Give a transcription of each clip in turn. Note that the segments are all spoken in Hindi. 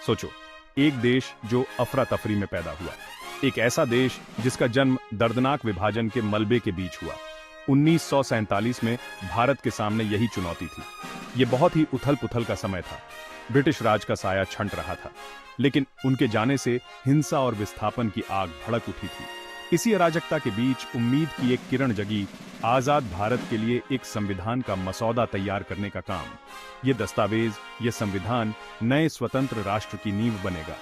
सोचो, एक देश जो अफरा तफरी में पैदा हुआ, एक ऐसा देश जिसका जन्म दर्दनाक विभाजन के मलबे के बीच हुआ। 1947 में भारत के सामने यही चुनौती थी। यह बहुत ही उथल पुथल का समय था। ब्रिटिश राज का साया छंट रहा था, लेकिन उनके जाने से हिंसा और विस्थापन की आग भड़क उठी थी। इसी अराजकता के बीच उम्मीद की एक किरण जगी। आजाद भारत के लिए एक संविधान का मसौदा तैयार करने का काम। ये दस्तावेज, ये संविधान नए स्वतंत्र राष्ट्र की नींव बनेगा।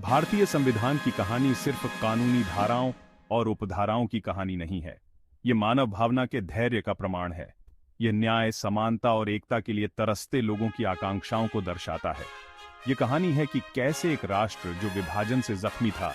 भारतीय संविधान की कहानी सिर्फ कानूनी धाराओं और उपधाराओं की कहानी नहीं है। ये मानव भावना के धैर्य का प्रमाण है। ये न्याय, समानता और एकता के लिए तरसते लोगों की आकांक्षाओं को दर्शाता है। ये कहानी है कि कैसे एक राष्ट्र जो विभाजन से जख्मी था,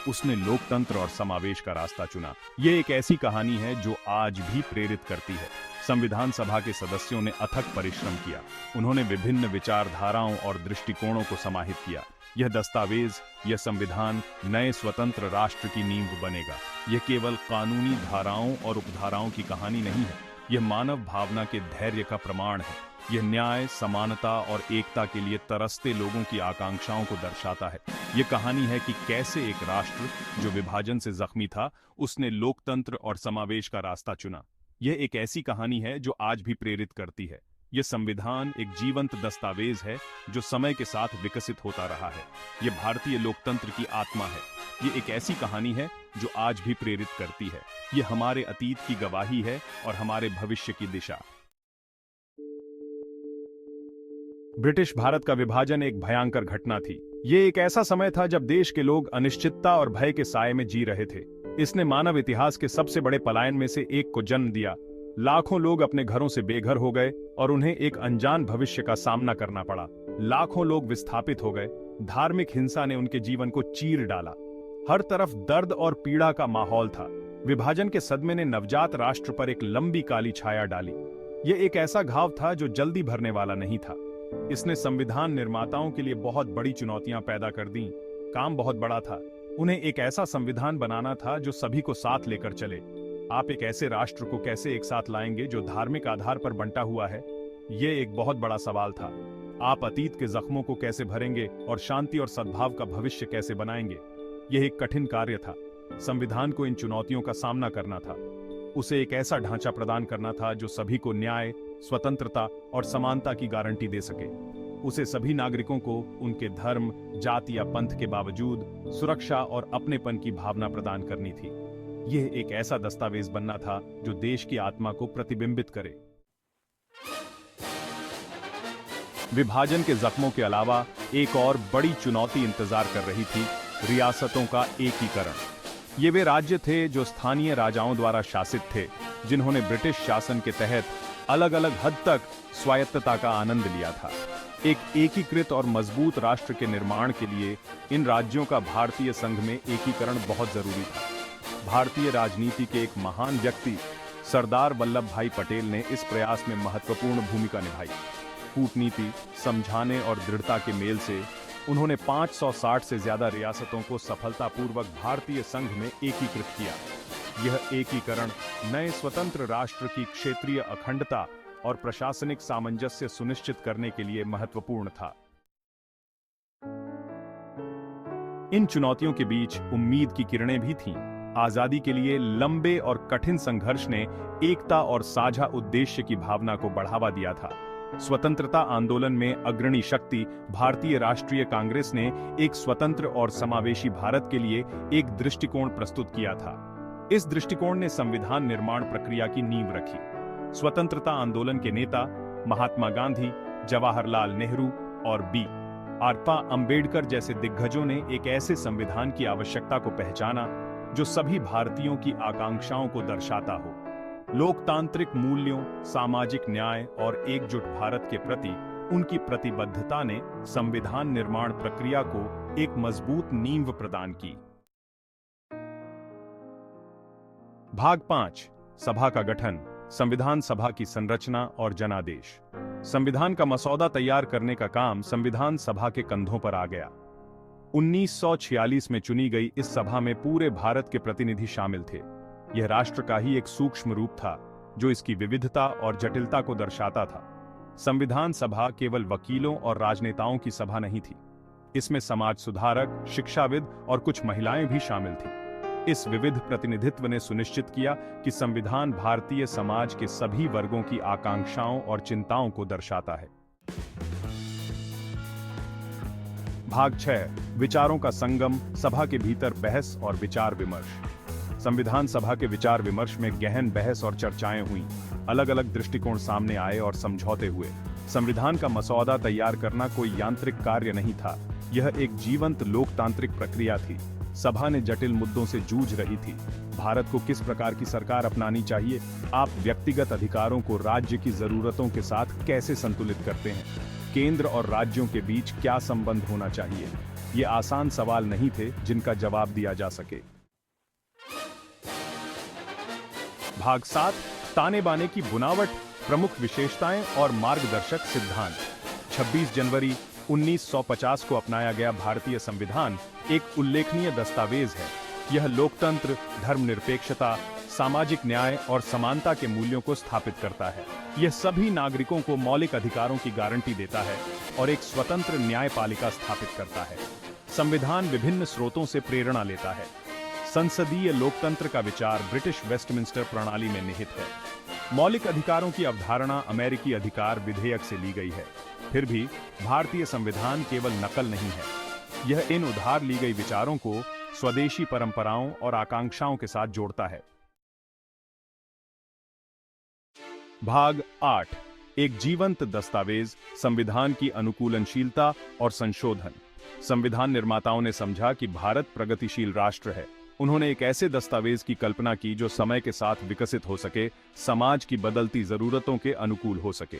उसने लोकतंत्र और समावेश का रास्ता चुना। ये एक ऐसी कहानी है जो आज भी प्रेरित करती है। संविधान सभा के सदस्यों ने अथक परिश्रम किया। उन्होंने विभिन्न विचारधाराओं और दृष्टिकोणों को समाहित किया। यह दस्तावेज, यह संविधान नए स्वतंत्र राष्ट्र की नींव बनेगा। यह केवल कानूनी धाराओं और उपधाराओं की कहानी नहीं है। यह मानव भावना के धैर्य का प्रमाण है। यह न्याय, समानता और एकता के लिए तरसते लोगों की आकांक्षाओं को दर्शाता है। यह कहानी है कि कैसे एक राष्ट्र जो विभाजन से जख्मी था, उसने लोकतंत्र और समावेश का रास्ता चुना। यह एक ऐसी कहानी है जो आज भी प्रेरित करती है। यह संविधान एक जीवंत दस्तावेज है जो समय के साथ विकसित होता रहा है। यह भारतीय लोकतंत्र की आत्मा है। यह एक ऐसी कहानी है जो आज भी प्रेरित करती है। यह हमारे अतीत की गवाही है और हमारे भविष्य की दिशा। ब्रिटिश भारत का विभाजन एक भयंकर घटना थी। ये एक ऐसा समय था जब देश के लोग अनिश्चितता और भय के साए में जी रहे थे। इसने मानव इतिहास के सबसे बड़े पलायन में से एक को जन्म दिया। लाखों लोग अपने घरों से बेघर हो गए और उन्हें एक अनजान भविष्य का सामना करना पड़ा। लाखों लोग विस्थापित हो गए। धार्मिक हिंसा ने उनके जीवन को चीर डाला। हर तरफ दर्द और पीड़ा का माहौल था। विभाजन के सदमे ने नवजात राष्ट्र पर एक लंबी काली छाया डाली। यह एक ऐसा घाव था जो जल्दी भरने वाला नहीं था। इसने संविधान निर्माताओं के लिए बहुत बड़ी चुनौतियां पैदा कर दी। काम बहुत बड़ा था। उन्हें एक ऐसा संविधान बनाना था जो सभी को साथ लेकर चले। आप एक ऐसे राष्ट्र को कैसे एक साथ लाएंगे जो धार्मिक आधार पर बंटा हुआ है? यह एक बहुत बड़ा सवाल था। आप अतीत के जख्मों को कैसे भरेंगे और शांति और सद्भाव का भविष्य कैसे बनाएंगे? यह एक कठिन कार्य था। संविधान को इन चुनौतियों का सामना करना था। उसे एक ऐसा ढांचा प्रदान करना था जो सभी को न्याय, स्वतंत्रता और समानता की गारंटी दे सके। उसे सभी नागरिकों को उनके धर्म, जाति या पंथ के बावजूद सुरक्षा और अपनेपन की भावना प्रदान करनी थी। यह एक ऐसा दस्तावेज बनना था जो देश की आत्मा को प्रतिबिंबित करे। विभाजन के जख्मों के अलावा एक और बड़ी चुनौती इंतजार कर रही थी, रियासतों का एकीकरण। ये वे राज्य थे जो स्थानीय राजाओं द्वारा शासित थे, जिन्होंने ब्रिटिश शासन के तहत अलग अलग हद तक स्वायत्तता का आनंद लिया था। एक एकीकृत और मजबूत राष्ट्र के निर्माण के लिए इन राज्यों का भारतीय संघ में एकीकरण बहुत जरूरी था। भारतीय राजनीति के एक महान व्यक्ति सरदार वल्लभ भाई पटेल ने इस प्रयास में महत्वपूर्ण भूमिका निभाई। कूटनीति, समझाने और दृढ़ता के मेल से उन्होंने 560 से ज्यादा रियासतों को सफलतापूर्वक भारतीय संघ में एकीकृत किया। यह एकीकरण नए स्वतंत्र राष्ट्र की क्षेत्रीय अखंडता और प्रशासनिक सामंजस्य सुनिश्चित करने के लिए महत्वपूर्ण था। इन चुनौतियों के बीच उम्मीद की किरणें भी थीं। आजादी के लिए लंबे और कठिन संघर्ष ने एकता और साझा उद्देश्य की भावना को बढ़ावा दिया था। स्वतंत्रता आंदोलन में अग्रणी शक्ति भारतीय राष्ट्रीय कांग्रेस ने एक स्वतंत्र और समावेशी भारत के लिए एक दृष्टिकोण प्रस्तुत किया था। इस दृष्टिकोण ने संविधान निर्माण प्रक्रिया की नींव रखी। स्वतंत्रता आंदोलन के नेता महात्मा गांधी, जवाहरलाल नेहरू और बी.आर. अम्बेडकर जैसे दिग्गजों ने एक ऐसे संविधान की आवश्यकता को पहचाना जो सभी भारतीयों की आकांक्षाओं को दर्शाता हो। लोकतांत्रिक मूल्यों, सामाजिक न्याय और एकजुट भारत के प्रति उनकी प्रतिबद्धता ने संविधान निर्माण प्रक्रिया को एक मजबूत नींव प्रदान की। भाग 5, सभा का गठन, संविधान सभा की संरचना और जनादेश। संविधान का मसौदा तैयार करने का काम संविधान सभा के कंधों पर आ गया। 1946 में चुनी गई इस सभा में पूरे भारत के प्रतिनिधि शामिल थे। यह राष्ट्र का ही एक सूक्ष्म रूप था जो इसकी विविधता और जटिलता को दर्शाता था। संविधान सभा केवल वकीलों और राजनेताओं की सभा नहीं थी। इसमें समाज सुधारक, शिक्षाविद और कुछ महिलाएं भी शामिल थीं। इस विविध प्रतिनिधित्व ने सुनिश्चित किया कि संविधान भारतीय समाज के सभी वर्गों की आकांक्षाओं और चिंताओं को दर्शाता है। भाग 6, विचारों का संगम, सभा के भीतर बहस और विचार विमर्श। संविधान सभा के विचार विमर्श में गहन बहस और चर्चाएं हुई। अलग अलग दृष्टिकोण सामने आए और समझौते हुए। संविधान का मसौदा तैयार करना कोई यांत्रिक कार्य नहीं था, यह एक जीवंत लोकतांत्रिक प्रक्रिया थी। सभा ने जटिल मुद्दों से जूझ रही थी। भारत को किस प्रकार की सरकार अपनानी चाहिए? आप व्यक्तिगत अधिकारों को राज्य की जरूरतों के साथ कैसे संतुलित करते हैं? केंद्र और राज्यों के बीच क्या संबंध होना चाहिए? ये आसान सवाल नहीं थे जिनका जवाब दिया जा सके। भाग 7, ताने बाने की बुनावट, प्रमुख विशेषताएं और मार्गदर्शक सिद्धांत। 26 जनवरी 1950 को अपनाया गया भारतीय संविधान एक उल्लेखनीय दस्तावेज है। यह लोकतंत्र, धर्मनिरपेक्षता, सामाजिक न्याय और समानता के मूल्यों को स्थापित करता है। यह सभी नागरिकों को मौलिक अधिकारों की गारंटी देता है और एक स्वतंत्र न्यायपालिका स्थापित करता है। संविधान विभिन्न स्रोतों से प्रेरणा लेता है। संसदीय लोकतंत्र का विचार ब्रिटिश वेस्टमिंस्टर प्रणाली में निहित है। मौलिक अधिकारों की अवधारणा अमेरिकी अधिकार विधेयक से ली गई है। फिर भी भारतीय संविधान केवल नकल नहीं है, यह इन उधार ली गई विचारों को स्वदेशी परंपराओं और आकांक्षाओं के साथ जोड़ता है। भाग 8, एक जीवंत दस्तावेज, संविधान की अनुकूलनशीलता और संशोधन। संविधान निर्माताओं ने समझा कि भारत प्रगतिशील राष्ट्र है। उन्होंने एक ऐसे दस्तावेज की कल्पना की जो समय के साथ विकसित हो सके, समाज की बदलती जरूरतों के अनुकूल हो सके।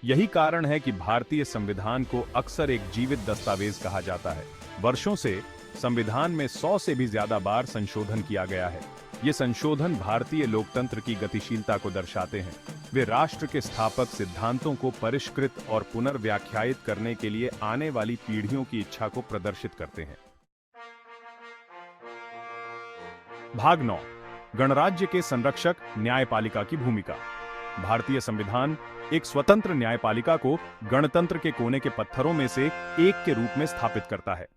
यही कारण है कि भारतीय संविधान को अक्सर एक जीवित दस्तावेज कहा जाता है। वर्षों से संविधान में 100 से भी ज्यादा बार संशोधन किया गया है। ये संशोधन भारतीय लोकतंत्र की गतिशीलता को दर्शाते हैं। वे राष्ट्र के स्थापक सिद्धांतों को परिष्कृत और पुनर्व्याख्यायित करने के लिए आने वाली पीढ़ियों की इच्छा को प्रदर्शित करते हैं। भाग 9, गणराज्य के संरक्षक, न्यायपालिका की भूमिका। भारतीय संविधान एक स्वतंत्र न्यायपालिका को गणतंत्र के कोने के पत्थरों में से एक के रूप में स्थापित करता है।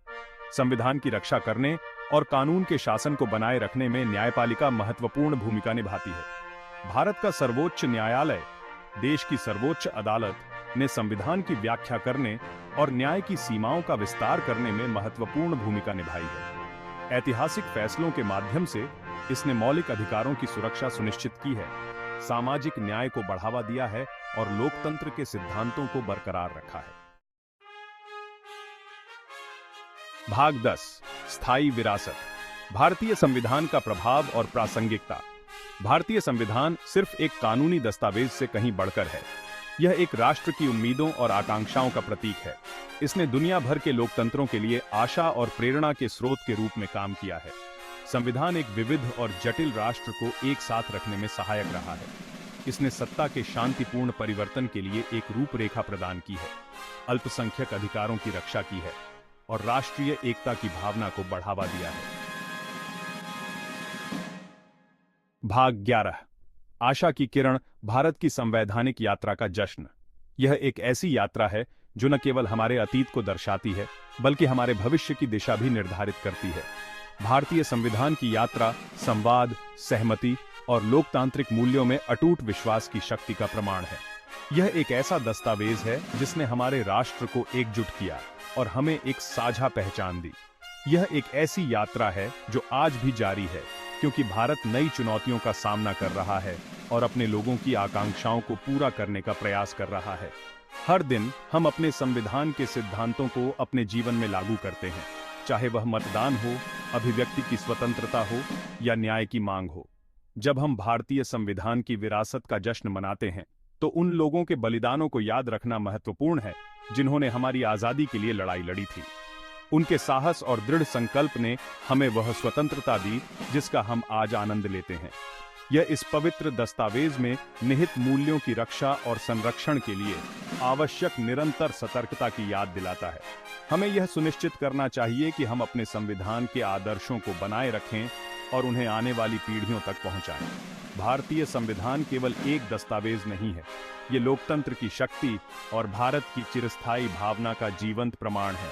संविधान की रक्षा करने और कानून के शासन को बनाए रखने में न्यायपालिका महत्वपूर्ण भूमिका निभाती है। भारत का सर्वोच्च न्यायालय, देश की सर्वोच्च अदालत, ने संविधान की व्याख्या करने और न्याय की सीमाओं का विस्तार करने में महत्वपूर्ण भूमिका निभाई है। ऐतिहासिक फैसलों के माध्यम से इसने मौलिक अधिकारों की सुरक्षा सुनिश्चित की है, सामाजिक न्याय को बढ़ावा दिया है और लोकतंत्र के सिद्धांतों को बरकरार रखा है। भाग 10, स्थायी विरासत, भारतीय संविधान का प्रभाव और प्रासंगिकता। भारतीय संविधान सिर्फ एक कानूनी दस्तावेज से कहीं बढ़कर है। यह एक राष्ट्र की उम्मीदों और आकांक्षाओं का प्रतीक है। इसने दुनिया भर के लोकतंत्रों के लिए आशा और प्रेरणा के स्रोत के रूप में काम किया है। संविधान एक विविध और जटिल राष्ट्र को एक साथ रखने में सहायक रहा है। इसने सत्ता के शांतिपूर्ण परिवर्तन के लिए एक रूपरेखा प्रदान की है, अल्पसंख्यक अधिकारों की रक्षा की है और राष्ट्रीय एकता की भावना को बढ़ावा दिया है। भाग 11, आशा की किरण, भारत की संवैधानिक यात्रा का जश्न। यह एक ऐसी यात्रा है जो न केवल हमारे अतीत को दर्शाती है, बल्कि हमारे भविष्य की दिशा भी निर्धारित करती है। भारतीय संविधान की यात्रा संवाद, सहमति और लोकतांत्रिक मूल्यों में अटूट विश्वास की शक्ति का प्रमाण है। यह एक ऐसा दस्तावेज है जिसने हमारे राष्ट्र को एकजुट किया और हमें एक साझा पहचान दी। यह एक ऐसी यात्रा है जो आज भी जारी है, क्योंकि भारत नई चुनौतियों का सामना कर रहा है और अपने लोगों की आकांक्षाओं को पूरा करने का प्रयास कर रहा है। हर दिन हम अपने संविधान के सिद्धांतों को अपने जीवन में लागू करते हैं, चाहे वह मतदान हो, अभिव्यक्ति की स्वतंत्रता हो या न्याय की मांग हो। जब हम भारतीय संविधान की विरासत का जश्न मनाते हैं, तो उन लोगों के बलिदानों को याद रखना महत्वपूर्ण है जिन्होंने हमारी आजादी के लिए लड़ाई लड़ी थी। उनके साहस और दृढ़ संकल्प ने हमें वह स्वतंत्रता दी जिसका हम आज आनंद लेते हैं। यह इस पवित्र दस्तावेज में निहित मूल्यों की रक्षा और संरक्षण के लिए आवश्यक निरंतर सतर्कता की याद दिलाता है। हमें यह सुनिश्चित करना चाहिए कि हम अपने संविधान के आदर्शों को बनाए रखें और उन्हें आने वाली पीढ़ियों तक पहुंचाएं। भारतीय संविधान केवल एक दस्तावेज नहीं है, ये लोकतंत्र की शक्ति और भारत की चिरस्थायी भावना का जीवंत प्रमाण है।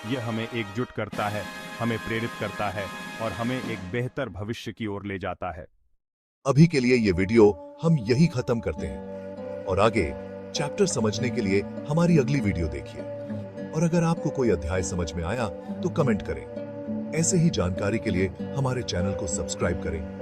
यह हमें एकजुट करता है, हमें प्रेरित करता है और हमें एक बेहतर भविष्य की ओर ले जाता है। अभी के लिए ये वीडियो हम यही खत्म करते हैं और आगे चैप्टर समझने के लिए हमारी अगली वीडियो देखिए। और अगर आपको कोई अध्याय समझ में आया तो कमेंट करें। ऐसे ही जानकारी के लिए हमारे चैनल को सब्सक्राइब करें